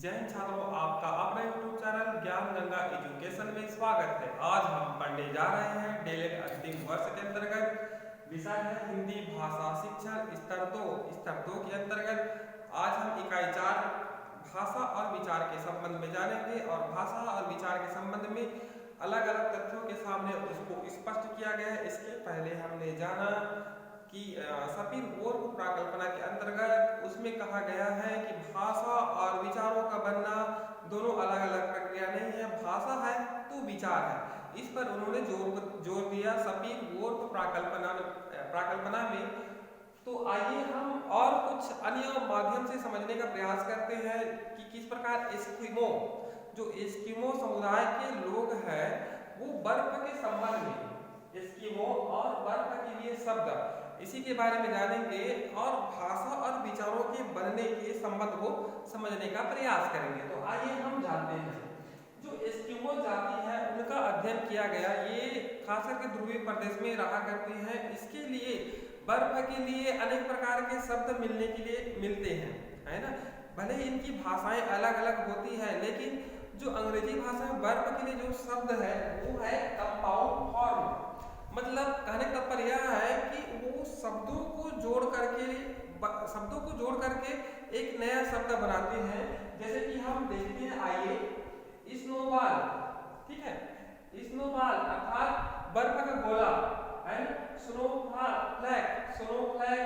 जय हिंद छात्रों, आपका अपना यूट्यूब चैनल ज्ञान गंगा एजुकेशन में स्वागत है। आज हम पढ़ने जा रहे हैं डेलेट अंतिम वर्ष के अंतर्गत विषय है हिंदी भाषा शिक्षण स्तर 2 के अंतर्गत आज हम इकाई 4 भाषा और विचार के संबंध में जानेंगे और भाषा और विचार के संबंध में अलग अलग तथ्यों के सामने उसको स्पष्ट किया गया है। इसके पहले हमने जाना कि सपीर पूर्व प्राकल्पना के अंतर्गत उसमें कहा गया है कि भाषा और विचारों का बनना दोनों अलग अलग प्रक्रिया नहीं है, भाषा है तो विचार है। इस पर उन्होंने जोर दिया सपीर पूर्व प्राकल्पना में। तो आइए हम और कुछ अन्य माध्यम से समझने का प्रयास करते हैं कि किस प्रकार एस्किमो समुदाय के लोग हैं वो बर्फ के संबंध में एस्किमो और बर्फ के लिए शब्द इसी के बारे में जानेंगे और भाषा और विचारों के बनने के संबंध को समझने का प्रयास करेंगे। तो आइए हम जानते हैं जो एस्किमो जाति है उनका अध्ययन किया गया। ये खास करके ध्रुवीय प्रदेश में रहा करते हैं। इसके लिए बर्फ के लिए अनेक प्रकार के शब्द मिलने के लिए मिलते हैं, है ना। भले ही इनकी भाषाएं अलग अलग होती है, लेकिन जो अंग्रेजी भाषा में बर्फ के लिए जो शब्द है वो है कंपाउंड फॉर्म। मतलब कहने का तात्पर्य यह है कि वो शब्दों को जोड़ करके एक नया शब्द बनाते हैं। जैसे कि हम देखते हैं, आइए स्नोबॉल, ठीक है, स्नोबॉल अर्थात बर्फ का गोला, and snow flag,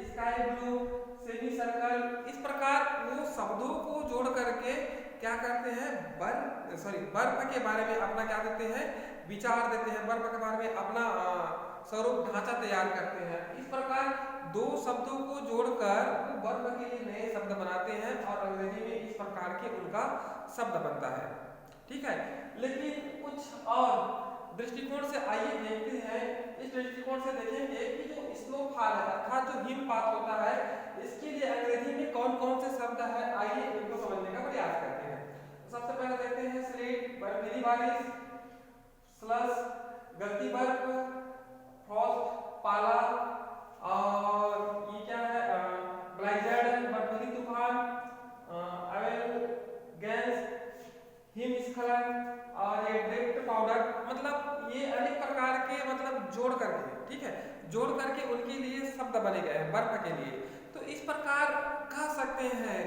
sky blue, semi circle. इस प्रकार वो शब्दों को जोड़ करके क्या करते हैं, बर्फ के बारे में अपना क्या देते हैं, विचार देते हैं, बर्फ के बारे में अपना स्वरूप ढांचा तैयार करते हैं। इस प्रकार दो शब्दों को जोड़कर वो बर्फ के लिए नए शब्द बनाते हैं और अंग्रेजी में इस प्रकार के उनका शब्द बनता है, ठीक है। लेकिन कुछ और दृष्टिकोण से आइए देखते हैं। इस दृष्टिकोण से देखेंगे कि जो स्नोफॉल है अर्थात जो हिमपात होता है, इसके लिए अंग्रेजी में कौन कौन से शब्द है, आइए इनको समझने का प्रयास करते हैं। सबसे पहले देखते हैं स्लेट बर्फीली बारिश, स्लश गलती बर्फ, फ्रॉस्ट पाला, और ये क्या है, ब्लाइजर्ड बर्फीली तूफान, अवेलगेंस हिमस्खलन, और ये ड्रिफ्ट पाउडर। मतलब ये अनेक प्रकार के जोड़ करके, ठीक है, जोड़ करके उनके लिए शब्द बने गए हैं बर्फ के लिए। तो इस प्रकार कह सकते हैं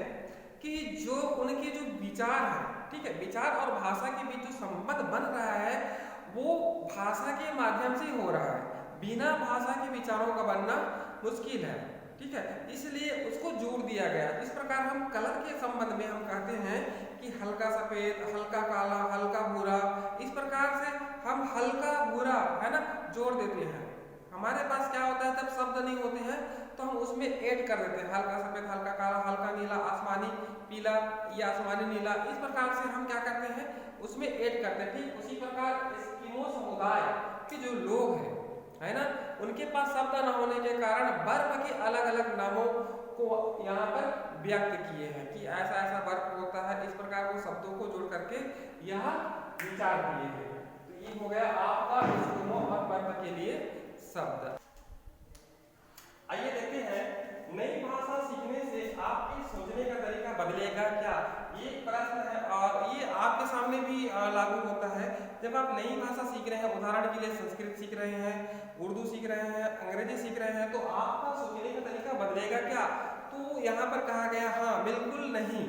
कि जो उनके जो विचार है, ठीक है, विचार और भाषा के बीच जो संबंध बन रहा है वो भाषा के माध्यम से हो रहा है। बिना भाषा के विचारों का बनना मुश्किल है, ठीक है, इसलिए उसको जोड़ दिया गया। इस प्रकार हम कलर के संबंध में हम कहते हैं कि हल्का सफेद, हल्का काला, हल्का भूरा। इस प्रकार से हम हल्का भूरा, है ना, जोड़ देते हैं। हमारे पास क्या होता है, जब शब्द नहीं होते हैं तो हम उसमें ऐड कर देते हैं, हल्का सफेद, हल्का काला, हल्का नीला, आसमानी पीला या आसमानी नीला। इस प्रकार से हम क्या करते हैं, उसमें ऐड करते हैं। ठीक उसी प्रकार एस्किमो समुदाय के जो लोग हैं, है ना, उनके पास शब्द न होने के कारण बर्फ के अलग अलग नामों को यहाँ पर व्यक्त किए हैं कि ऐसा ऐसा बर्फ होता है। इस प्रकार वो शब्दों को जोड़ करके यह विचार किए हैं। तो ये हो गया आपका एस्किमो और बर्फ के लिए शब्द। आइए देखते हैं, नई भाषा सीखने से आपके सोचने का तरीका बदलेगा क्या, ये प्रश्न है और ये आपके सामने भी लागू होता है। जब आप नई भाषा सीख रहे हैं, उदाहरण के लिए संस्कृत सीख रहे हैं, उर्दू सीख रहे हैं, अंग्रेजी सीख रहे हैं, तो आपका सोचने का तरीका बदलेगा क्या। तो यहाँ पर कहा गया हाँ, बिल्कुल नहीं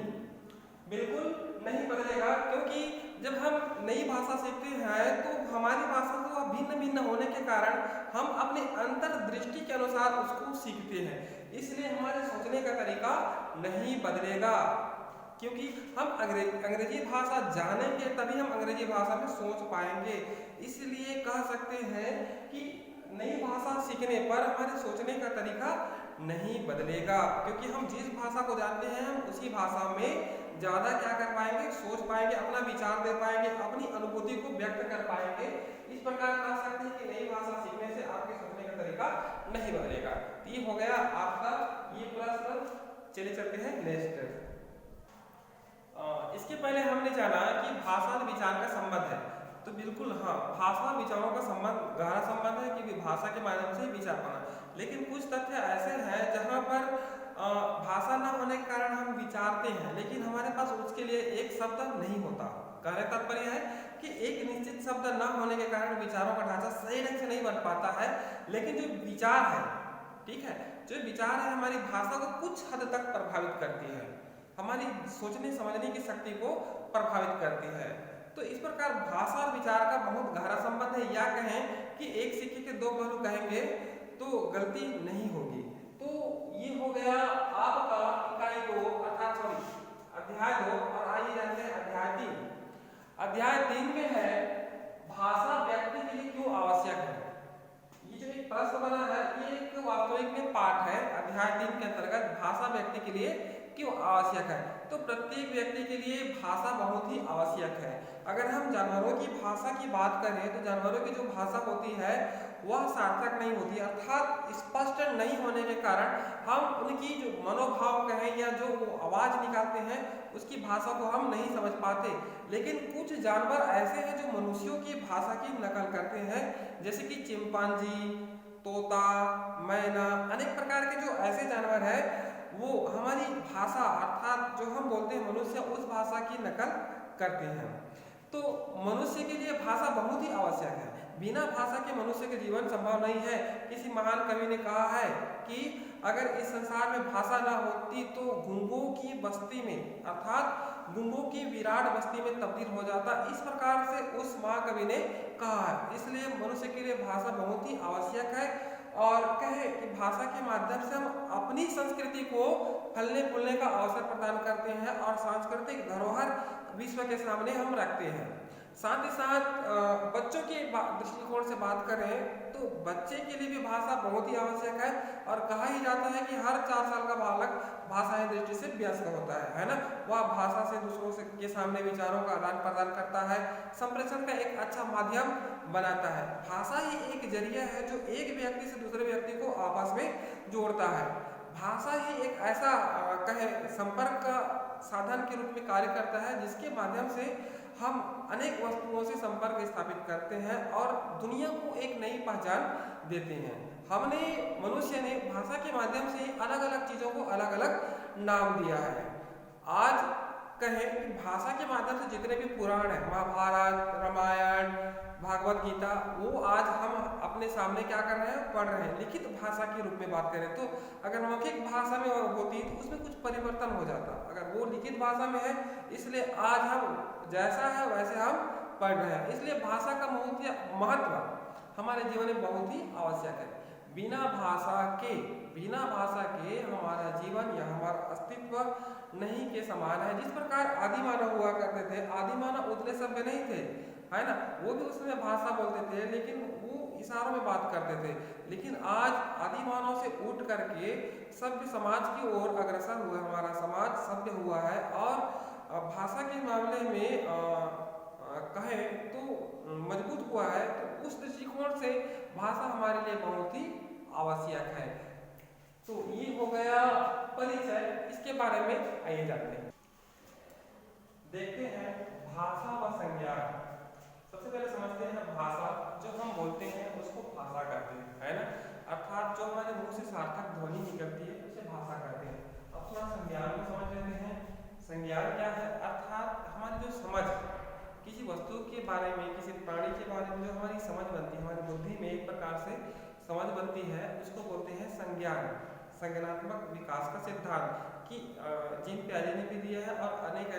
बदलेगा, क्योंकि जब हम नई भाषा सीखते हैं तो हमारी भाषा तो भिन्न भिन्न होने के कारण हम अपने अंतर्दृष्टि के अनुसार उसको सीखते हैं। इसलिए हमारे सोचने का तरीका नहीं बदलेगा, क्योंकि हम अंग्रेजी भाषा जानेंगे तभी हम अंग्रेजी भाषा में सोच पाएंगे। इसलिए कह सकते हैं कि नई भाषा सीखने पर हमारे सोचने का तरीका नहीं बदलेगा, क्योंकि हम जिस भाषा को जानते हैं हम उसी भाषा में ज्यादा क्या कर पाएंगे, सोच पाएंगे, अपना विचार दे पाएंगे, अपनी अनुभूति को व्यक्त कर पाएंगे। इस प्रकार कह सकते हैं कि नई भाषा सीखने से आपके सोचने का तरीका नहीं बदलेगा। तो ये हो गया आपका ये प्रश्न। चलिए चलते हैं नेक्स्ट। इसके पहले हमने जाना कि भाषा और विचार का संबंध है। तो बिल्कुल हाँ, भाषा और विचारों का संबंध गहरा संबंध है, क्योंकि भाषा के माध्यम से विचार बना। लेकिन कुछ तथ्य ऐसे हैं जहाँ पर भाषा न होने के कारण हम विचारते हैं, लेकिन हमारे पास उसके लिए एक शब्द नहीं होता। कहने का तात्पर्य है कि एक निश्चित शब्द न होने के कारण विचारों का ढांचा सही ढंग से नहीं बन पाता है, लेकिन जो विचार है, ठीक है, जो विचार है हमारी भाषा को कुछ हद तक प्रभावित करती है, हमारी सोचने समझने की शक्ति को प्रभावित करती है। तो इस प्रकार भाषा और विचार का बहुत गहरा संबंध है, या कहें कि एक सिक्के के दो पहलू कहेंगे तो गलती नहीं होगी। तो ये हो गया आपका इकाई 2 अर्थात अध्याय 2, और आइए जानते हैं अध्याय 3। अध्याय 3 में है भाषा व्यक्ति के लिए क्यों आवश्यक है। ये जो एक प्रश्न बना है ये एक वास्तविक में पाठ है। अध्याय 3 के अंतर्गत भाषा व्यक्ति के लिए क्यों आवश्यक है, तो प्रत्येक व्यक्ति के लिए भाषा बहुत ही आवश्यक है। अगर हम जानवरों की भाषा की बात करें तो जानवरों की जो भाषा होती है वह सार्थक नहीं होती, अर्थात स्पष्ट नहीं होने के कारण हम उनकी जो मनोभाव कहें या जो वो आवाज निकालते हैं उसकी भाषा को हम नहीं समझ पाते। लेकिन कुछ जानवर ऐसे हैं जो मनुष्यों की भाषा की नकल करते हैं, जैसे कि चिंपांजी, तोता, मैना, अनेक प्रकार के जो ऐसे जानवर हैं वो हमारी भाषा अर्थात जो हम बोलते हैं मनुष्य, उस भाषा की नकल करते हैं। तो मनुष्य के लिए भाषा बहुत ही आवश्यक है। बिना भाषा के मनुष्य के जीवन संभव नहीं है। किसी महान कवि ने कहा है कि अगर इस संसार में भाषा ना होती तो गूंगों की बस्ती में अर्थात गूंगों की विराट बस्ती में तब्दील हो जाता। इस प्रकार से उस महाकवि ने कहा है। इसलिए मनुष्य के लिए भाषा बहुत ही आवश्यक है, और कहे कि भाषा के माध्यम से हम अपनी संस्कृति को फलने फूलने का अवसर प्रदान करते हैं और सांस्कृतिक धरोहर विश्व के सामने हम रखते हैं। साथ ही साथ बच्चों के दृष्टिकोण से बात करें तो बच्चे के लिए भी भाषा बहुत ही आवश्यक है, और कहा ही जाता है कि हर 4 साल का बालक भाषा दृष्टि से व्यस्त होता है ना। वह भाषा से दूसरों से के सामने विचारों का आदान प्रदान करता है, संप्रेषण का एक अच्छा माध्यम बनाता है। भाषा ही एक जरिया है जो एक व्यक्ति से दूसरे व्यक्ति को आपस में जोड़ता है। भाषा ही एक ऐसा कहे संपर्क का साधन के रूप में कार्य करता है जिसके माध्यम से हम अनेक वस्तुओं से संपर्क स्थापित करते हैं और दुनिया को एक नई पहचान देते हैं। हमने मनुष्य ने भाषा के माध्यम से अलग अलग चीजों को अलग अलग नाम दिया है। आज कहें कि भाषा के माध्यम से जितने भी पुराण है, महाभारत, रामायण, भागवत गीता, वो आज हम अपने सामने क्या कर रहे हैं, पढ़ रहे हैं। लिखित भाषा के रूप में बात करें तो अगर मौखिक भाषा में होती तो उसमें कुछ परिवर्तन हो जाता, अगर वो लिखित भाषा में है इसलिए आज हम जैसा है वैसे हम पढ़ रहे हैं। इसलिए भाषा का महत्व हमारे जीवन में बहुत ही आवश्यक है। बिना भाषा के हमारा जीवन या हमारा अस्तित्व नहीं के समान है। जिस प्रकार आदि मानव हुआ करते थे, आदि मानव उतने सभ्य नहीं थे, है ना, वो भी उस समय भाषा बोलते थे लेकिन वो इशारों में बात करते थे। लेकिन आज आदि मानव से उठ करके सभ्य समाज की ओर अग्रसर हुआ, हमारा समाज सभ्य हुआ है। और भाषा के मामले में कहें तो मजबूत हुआ है। तो उस दृष्टिकोण से भाषा हमारे लिए बहुत ही आवश्यक है। तो ये हो गया परिचय, इसके बारे में आइए जानते हैं। देखते हैं भाषा व संज्ञान। सबसे पहले समझते हैं भाषा, जो हम बोलते हैं उसको भाषा कहते हैं, है ना, अर्थात जो हमारे मुंह से सार्थक ध्वनि निकलती है उसे भाषा कहते हैं। अब थोड़ा संज्ञान में समझ लेते हैं। संज्ञान क्या है, अर्थात हमारी जो समझ किसी वस्तु के बारे में, किसी प्राणी के बारे में जो हमारी समझ बनती है, हमारी बुद्धि में एक प्रकार से समझ बनती है, उसको बोलते हैं संज्ञान। संज्ञानात्मक विकास का सिद्धांत कि जीन प्याजे ने भी दिया है और अनेक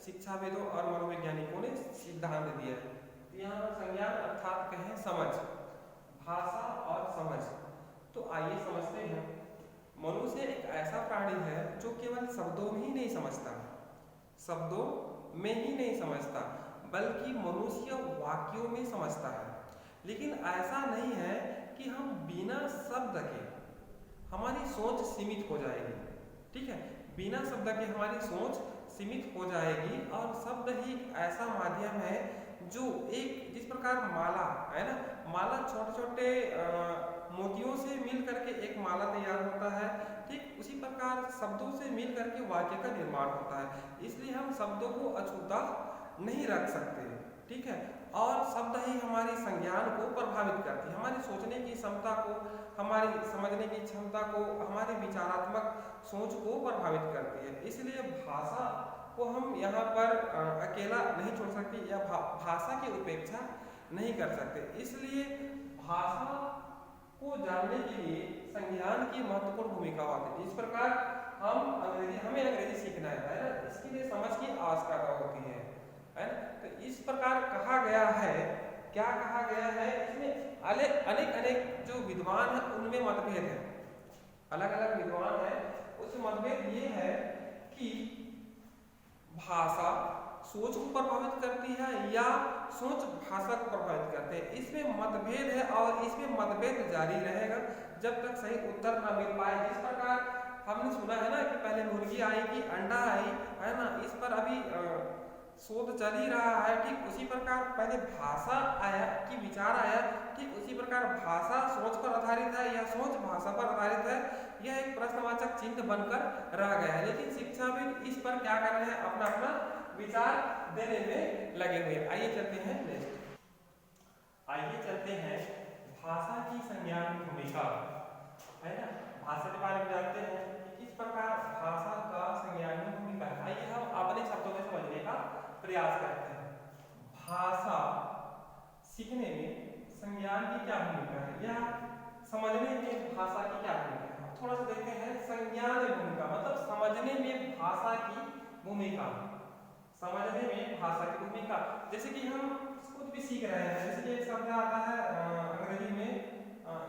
शिक्षाविदों और मनोवैज्ञानिकों ने सिद्धांत दिया है। तो यहाँ पर संज्ञान अर्थात कहें समझ, भाषा और समझ। तो आइए समझते हैं। मनुष्य एक ऐसा प्राणी है जो केवल शब्दों में ही नहीं समझता, शब्दों में ही नहीं समझता, बल्कि मनुष्य वाक्यों में समझता है। लेकिन ऐसा नहीं है कि हम बिना शब्द के हमारी सोच सीमित हो जाएगी, ठीक है, बिना शब्द के हमारी सोच सीमित हो जाएगी। और शब्द ही ऐसा माध्यम है जो एक, जिस प्रकार माला है ना, माला छोटे छोटे मोतियों से मिल करके एक माला तैयार होता है, ठीक उसी प्रकार शब्दों से मिल करके वाक्य का निर्माण होता है। इसलिए हम शब्दों को अछूता नहीं रख सकते, ठीक है। और शब्द ही हमारी संज्ञान को प्रभावित करती है, हमारी सोचने की क्षमता को, हमारी समझने की क्षमता को, हमारी विचारात्मक सोच को प्रभावित करती है। इसलिए भाषा को हम यहाँ पर अकेला नहीं छोड़ सकते या भाषा की उपेक्षा नहीं कर सकते। इसलिए भाषा को जानने के लिए संज्ञान की महत्वपूर्ण भूमिका होती है। जिस प्रकार हमें अंग्रेजी सीखना है ना, इसके लिए समझ की आवश्यकता होती है ना। तो इस प्रकार कहा गया है, क्या कहा गया है, इसमें अनेक जो विद्वान हैं उनमें मतभेद है, अलग अलग विद्वान हैं, उसमें मतभेद ये है कि भाषा सोच को प्रभावित करती है या सोच भाषा को प्रभावित करते हैं। इसमें मतभेद है और इसमें मतभेद जारी रहेगा जब तक सही उत्तर न मिल पाए। जिस प्रकार हमने सुना है ना कि पहले मुर्गी आई कि अंडा आई, है ना, इस पर अभी शोध चल ही रहा है। ठीक उसी प्रकार पहले भाषा आया कि विचार आया, ठीक उसी प्रकार भाषा सोच पर आधारित है या सोच भाषा पर आधारित है, यह एक प्रश्नवाचक चिन्ह बनकर रह गया है। लेकिन शिक्षाविद इस पर क्या कर रहे हैं, अपना अपना विचार देने में लगे हुए। आइए चलते हैं नेक्स्ट, आइए चलते हैं भाषा की संज्ञान की भूमिका, है ना। भाषा के बारे में जानते हैं कि किस प्रकार भाषा का संज्ञान की भूमिका है। आइए हम अपने शब्दों में समझने का प्रयास करते हैं। भाषा सीखने में संज्ञान की क्या भूमिका है या समझने में भाषा की क्या भूमिका है। थोड़ा सा देखते हैं संज्ञान में भूमिका, मतलब समझने में भाषा की भूमिका, समझने में भाषा की भूमिका। जैसे कि हम कुछ भी सीख रहे हैं, जैसे कि एक शब्द आता है अंग्रेजी में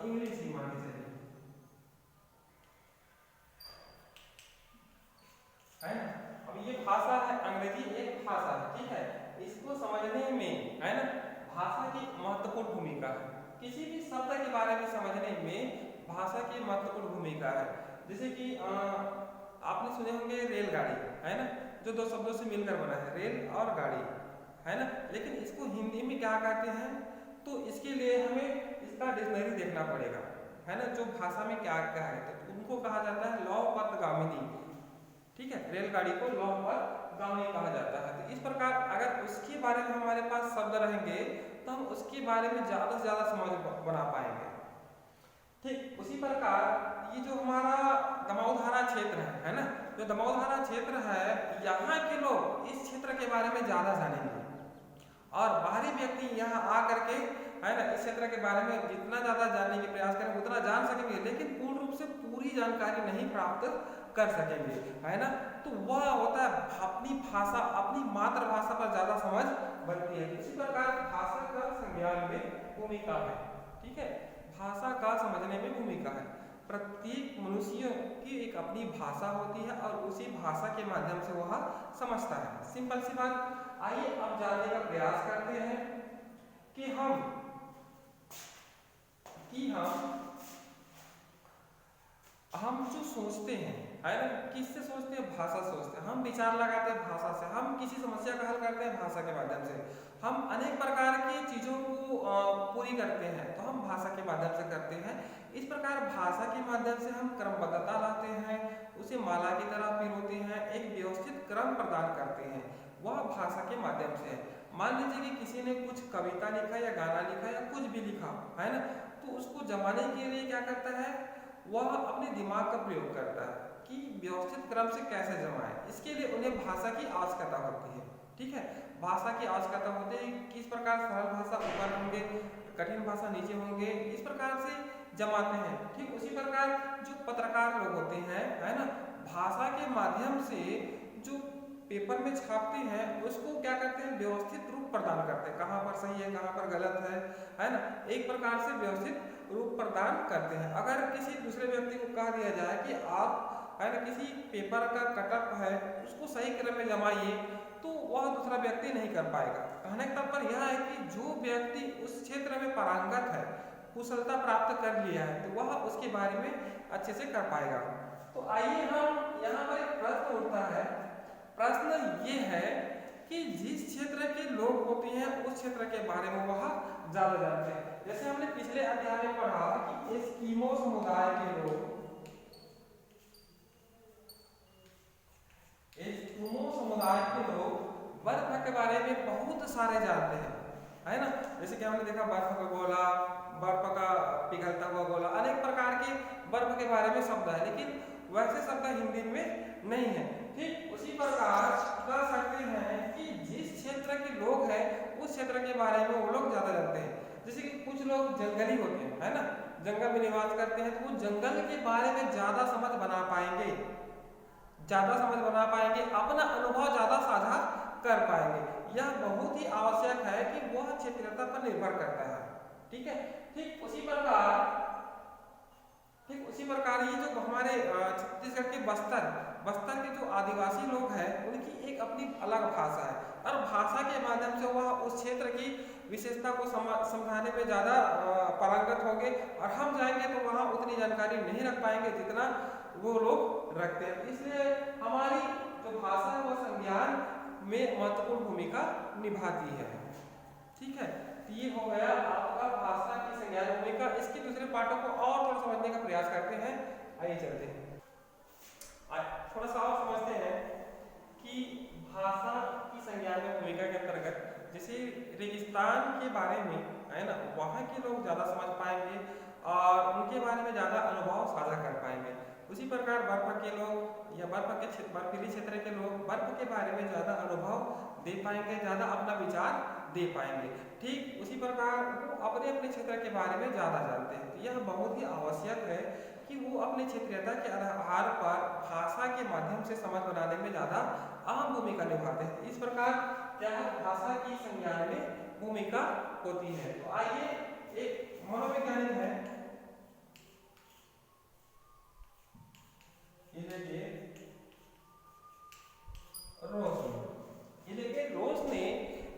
इंग्लिश ही मान लीजिए, है ना। अब ये भाषा है, अंग्रेजी एक भाषा है, ठीक है। इसको समझने में, है ना, भाषा की महत्वपूर्ण भूमिका है। किसी भी शब्द के बारे में समझने में भाषा की महत्वपूर्ण भूमिका है। जैसे कि आपने सुने होंगे रेलगाड़ी, है ना, जो दो शब्दों से मिलकर बना है, रेल और गाड़ी, है ना। लेकिन इसको हिंदी में क्या कहते हैं, तो इसके लिए हमें इसका डिक्शनरी देखना पड़ेगा, है ना, जो भाषा में क्या क्या है। तो उनको कहा जाता है लौहपथगामिनी, ठीक है, रेलगाड़ी को लौहपथगामिनी कहा जाता है। तो इस प्रकार अगर उसके बारे में हमारे पास शब्द रहेंगे तो हम उसके बारे में ज़्यादा से ज़्यादा समझ बना पाएंगे। ठीक उसी प्रकार ये जो हमारा दमोधारा क्षेत्र है ना, जो दमोधारा क्षेत्र है, यहाँ के लोग इस क्षेत्र के बारे में ज़्यादा जानेंगे और बाहरी व्यक्ति यहाँ आकर के, है ना, इस क्षेत्र के बारे में जितना ज़्यादा जानने के प्रयास करेंगे उतना जान सकेंगे, लेकिन पूर्ण रूप से पूरी जानकारी नहीं प्राप्त कर सकेंगे, है ना। तो वह होता है अपनी भाषा, अपनी मातृभाषा पर ज़्यादा समझ बनती है। इसी प्रकार भाषा का संज्ञान में भूमिका है, ठीक है, भाषा का समझने में भूमिका है। प्रत्येक मनुष्य की एक अपनी भाषा होती है और उसी भाषा के माध्यम से वह समझता है। सिंपल सी बात। आइए अब जानने का प्रयास करते हैं कि हम जो सोचते हैं, है ना, किससे सोचते हैं, भाषा से सोचते हैं। हम विचार लगाते हैं भाषा से, हम किसी समस्या का हल करते हैं भाषा के माध्यम से, हम अनेक प्रकार की चीज़ों को पूरी करते हैं तो हम भाषा के माध्यम से करते हैं। इस प्रकार भाषा के माध्यम से हम क्रमबद्धता लाते हैं, उसे माला की तरह पिरोते हैं, एक व्यवस्थित क्रम प्रदान करते हैं, वह भाषा के माध्यम से है। मान लीजिए कि किसी ने कुछ कविता लिखा या गाना लिखा या कुछ भी लिखा, है ना, तो उसको जमाने के लिए क्या करता है, वह अपने दिमाग का प्रयोग करता है कि व्यवस्थित क्रम से कैसे जमाए। इसके लिए उन्हें भाषा की आवश्यकता होती है, ठीक है, भाषा की आवश्यकता होती है। किस प्रकार सरल भाषा ऊपर होंगे, कठिन भाषा नीचे होंगे, इस प्रकार से जमाते हैं। ठीक उसी प्रकार जो पत्रकार लोग होते हैं, है ना, भाषा के माध्यम से जो पेपर में छापते हैं उसको क्या करते हैं, व्यवस्थित रूप प्रदान करते हैं, कहाँ पर सही है कहाँ पर गलत है ना, एक प्रकार से व्यवस्थित रूप प्रदान करते हैं। अगर किसी दूसरे व्यक्ति को कह दिया जाए कि आप, है ना, किसी पेपर का कटअप है उसको सही क्रम में जमाइए, तो वह दूसरा व्यक्ति नहीं कर पाएगा। कहने का तात्पर्य यह है कि जो व्यक्ति उस क्षेत्र में पारंगत है, कुशलता प्राप्त कर लिया है, तो वह उसके बारे में अच्छे से कर पाएगा। तो आइए हम यहाँ पर एक प्रश्न उठता है। प्रश्न ये है कि जिस क्षेत्र के लोग होते हैं उस क्षेत्र के बारे में वह ज्यादा जानते हैं। जैसे हमने पिछले अध्याय में पढ़ा कि एस्किमो समुदाय के लोग, एस्किमो समुदाय के लोग बर्फ के बारे में बहुत सारे जानते हैं, है ना। जैसे कि हमने देखा बर्फ का गोला, बर्फ का पिघलता हुआ गोला, अनेक प्रकार के बर्फ के बारे में शब्द है, लेकिन वैसे शब्द हिंदी में नहीं है। ठीक उसी प्रकार कह सकते हैं कि जिस क्षेत्र के लोग हैं उस क्षेत्र के बारे में वो लोग ज्यादा जानते हैं। जैसे कि कुछ लोग जंगली होते हैं, है ना, जंगल में निवास करते हैं, तो वो जंगल के बारे में ज्यादा समझ बना पाएंगे, अपना अनुभव ज्यादा साझा कर पाएंगे। यह बहुत ही आवश्यक है कि वह क्षेत्रीयता पर निर्भर करता है। ठीक है, ठीक उसी प्रकार ये जो हमारे छत्तीसगढ़ के बस्तर के जो आदिवासी लोग हैं उनकी एक अपनी अलग भाषा है, और भाषा के माध्यम से वह उस क्षेत्र की विशेषता को समझाने में ज़्यादा पारंगत होंगे, और हम जाएंगे तो वहाँ उतनी जानकारी नहीं रख पाएंगे जितना वो लोग रखते हैं। इसलिए हमारी जो भाषा है वह संज्ञान में महत्वपूर्ण भूमिका निभाती है। ठीक है, ये हो गया आपका भाषा की संज्ञान भूमिका। इसके दूसरे पार्टों को और थोड़ा समझने का प्रयास करते हैं। आइए चलते हैं, थोड़ा सा और समझते हैं कि भाषा की संज्ञान भूमिका के अंतर्गत जैसे रेगिस्तान के बारे में, है ना, वहाँ के लोग ज़्यादा समझ पाएंगे और उनके बारे में ज़्यादा अनुभव साझा कर पाएंगे। उसी प्रकार बर्फ के लोग या बर्फीली क्षेत्र के लोग बर्फ के बारे में ज़्यादा अनुभव दे पाएंगे, ज़्यादा अपना विचार दे पाएंगे। ठीक उसी प्रकार वो अपने अपने क्षेत्र के बारे में ज़्यादा जानते हैं। तो यह बहुत ही आवश्यक है कि वो अपने क्षेत्रीयता के आधार पर भाषा के माध्यम से समझ बनाने में ज़्यादा अहम भूमिका निभाते हैं। इस प्रकार क्या है, भाषा की संज्ञान में भूमिका होती है। तो आइए एक मनोवैज्ञानिक है, रोज ने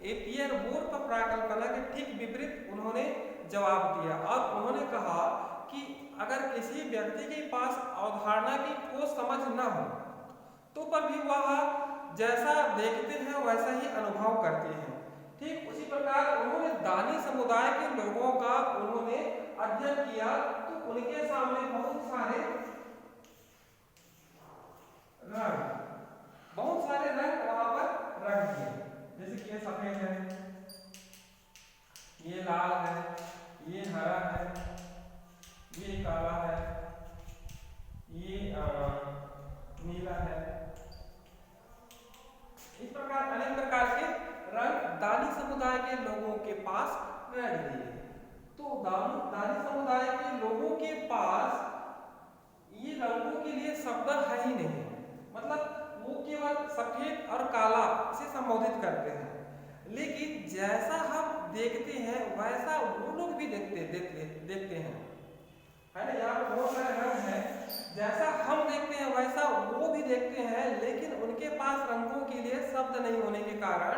पियर वुल्फ प्राकल्पना के ठीक विपरीत उन्होंने जवाब दिया, और उन्होंने कहा कि अगर किसी व्यक्ति के पास अवधारणा की ठोस समझ न हो तो पर भी वह जैसा देखते हैं वैसा ही अनुभव करते हैं। ठीक उसी प्रकार उन्होंने दानी समुदाय के लोगों का उन्होंने अध्ययन किया, तो उनके सामने बहुत सारे रंग वहां पर रख दिए। जैसे कि ये सफेद है, ये लाल है, ये हरा है, ये काला है, ये नीला है। इस प्रकार अनेक प्रकार के रंग दानी समुदाय के लोगों के पास रख दिए। तो दानी समुदाय के लोगों के पास ये रंगों के लिए शब्द है ही नहीं, मतलब वो केवल सफेद और काला से संबोधित करते हैं। लेकिन जैसा हम देखते हैं वैसा वो लोग भी देखते हैं, है ना। यहाँ पर बहुत सारे रंग हैं, जैसा हम देखते हैं वैसा वो भी देखते हैं, लेकिन उनके पास रंगों के लिए शब्द नहीं होने के कारण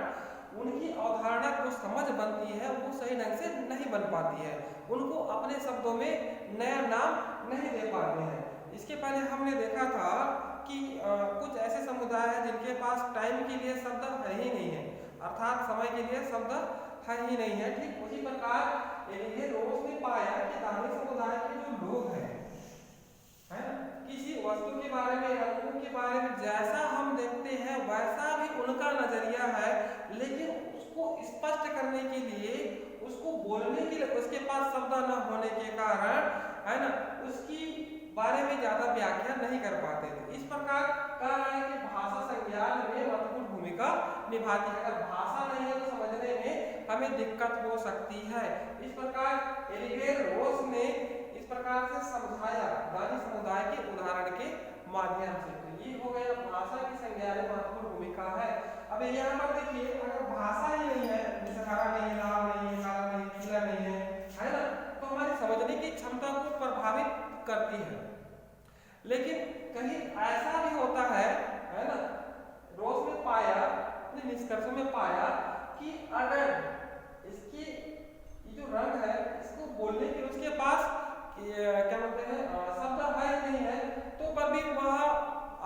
उनकी अवधारणा जो समझ बनती है वो सही ढंग से नहीं बन पाती है, उनको अपने शब्दों में नया नाम नहीं दे पाते हैं। इसके पहले हमने देखा था कि कुछ ऐसे समुदाय हैं जिनके पास टाइम के लिए शब्द है ही नहीं है, अर्थात समय के लिए शब्द है ही नहीं है। ठीक उसी प्रकार ये रोज ने पाया कि दानी समुदाय के जो लोग हैं, है ना, किसी वस्तु के बारे में, रंगों के बारे में जैसा हम देखते हैं वैसा भी उनका नजरिया है, लेकिन उसको स्पष्ट करने के लिए, उसको बोलने के लिए उसके पास शब्द न होने के कारण, है ना, उसकी बारे में ज्यादा व्याख्या नहीं कर पाते थे। इस प्रकार कह रहे हैं कि भाषा संज्ञान में महत्वपूर्ण भूमिका निभाती है। अगर भाषा नहीं है तो समझने में हमें दिक्कत हो सकती है। इस प्रकार एलिवेर रोस ने इस प्रकार से समझाया दानी समुदाय के उदाहरण के माध्यम से। तो ये हो गया भाषा की संज्ञान में महत्वपूर्ण भूमिका है। अब यहाँ पर देखिए, अगर भाषा ही नहीं है, जैसे हरा नहीं, लाल नहीं, काला नहीं, पीला नहीं है ना, तो हमारी समझने की क्षमता को प्रभावित करती है। लेकिन कहीं ऐसा भी होता है ना, रोज ने पाया, अपने निष्कर्षों में पाया कि अगर इसकी ये जो रंग है इसको बोलने के लिए उसके पास क्या बोलते हैं शब्द है ही नहीं है, तो पर भी वह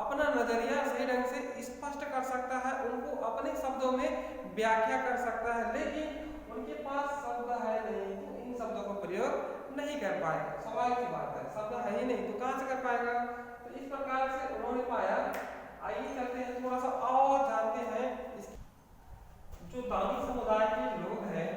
अपना नजरिया सही ढंग से स्पष्ट कर सकता है, उनको अपने शब्दों में व्याख्या कर सकता है। लेकिन उनके पास शब्द है नहीं तो इन शब्दों का प्रयोग नहीं कर पाएगा। सवाल की बात है, शब्द है ही नहीं तो कहां से कर पाएगा। तो इस प्रकार से उन्होंने पाया। आइए चलते हैं थोड़ा सा और जानते हैं जो दानी समुदाय के लोग हैं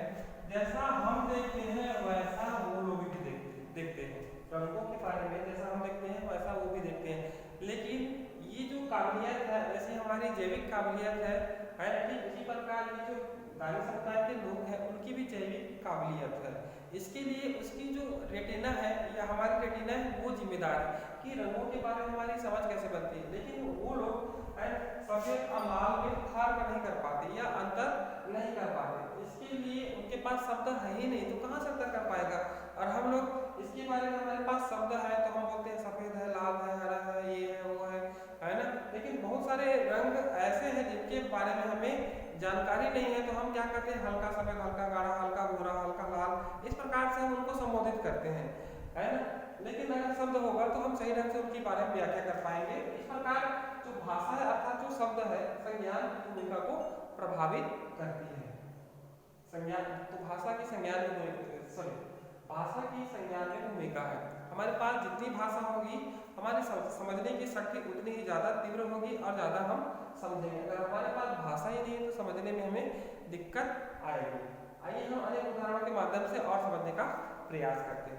जैविक काबिलियत है ठीक इसी प्रकार ये जो दानी समुदाय के लोग हैं उनकी भी जैविक काबिलियत है। इसके लिए उसकी जो रेटिना है या हमारी रेटिना है वो जिम्मेदार है कि रंगों के बारे में हमारी समझ कैसे बनती है। लेकिन वो लोग सफेद और लाल में फर्क नहीं कर पाते या अंतर नहीं कर पाते, इसके लिए उनके पास शब्द है ही नहीं, तो कहाँ से अंतर कर पाएगा। और हम लोग इसके बारे में हमारे पास शब्द है तो हम बोलते हैं सफेद है, लाल है, हरा है, ये है, वो है ना। लेकिन बहुत सारे रंग ऐसे हैं जिनके बारे में हमें जानकारी नहीं है, तो हम क्या करते हैं हल्का सफेद, हल्का गाढ़ा, हल्का भूरा, हल्का लाल, इस प्रकार से हम उनको संबोधित करते हैं, है ना। लेकिन अगर शब्द होगा तो हम सही ढंग से उनके बारे में व्याख्या कर पाएंगे। इस प्रकार जो भाषा है अर्थात जो शब्द है संज्ञान की भूमिका को प्रभावित करती है। संज्ञान तो भाषा की संज्ञान में भूमिका है। हमारे पास जितनी भाषा होगी हमारी समझने की शक्ति उतनी ही ज़्यादा तीव्र होगी और ज़्यादा हम समझेंगे। अगर हमारे पास भाषा ही नहीं है तो समझने में हमें दिक्कत आएगी। आइए हम अनेक उदाहरणों के माध्यम से और समझने का प्रयास करते हैं।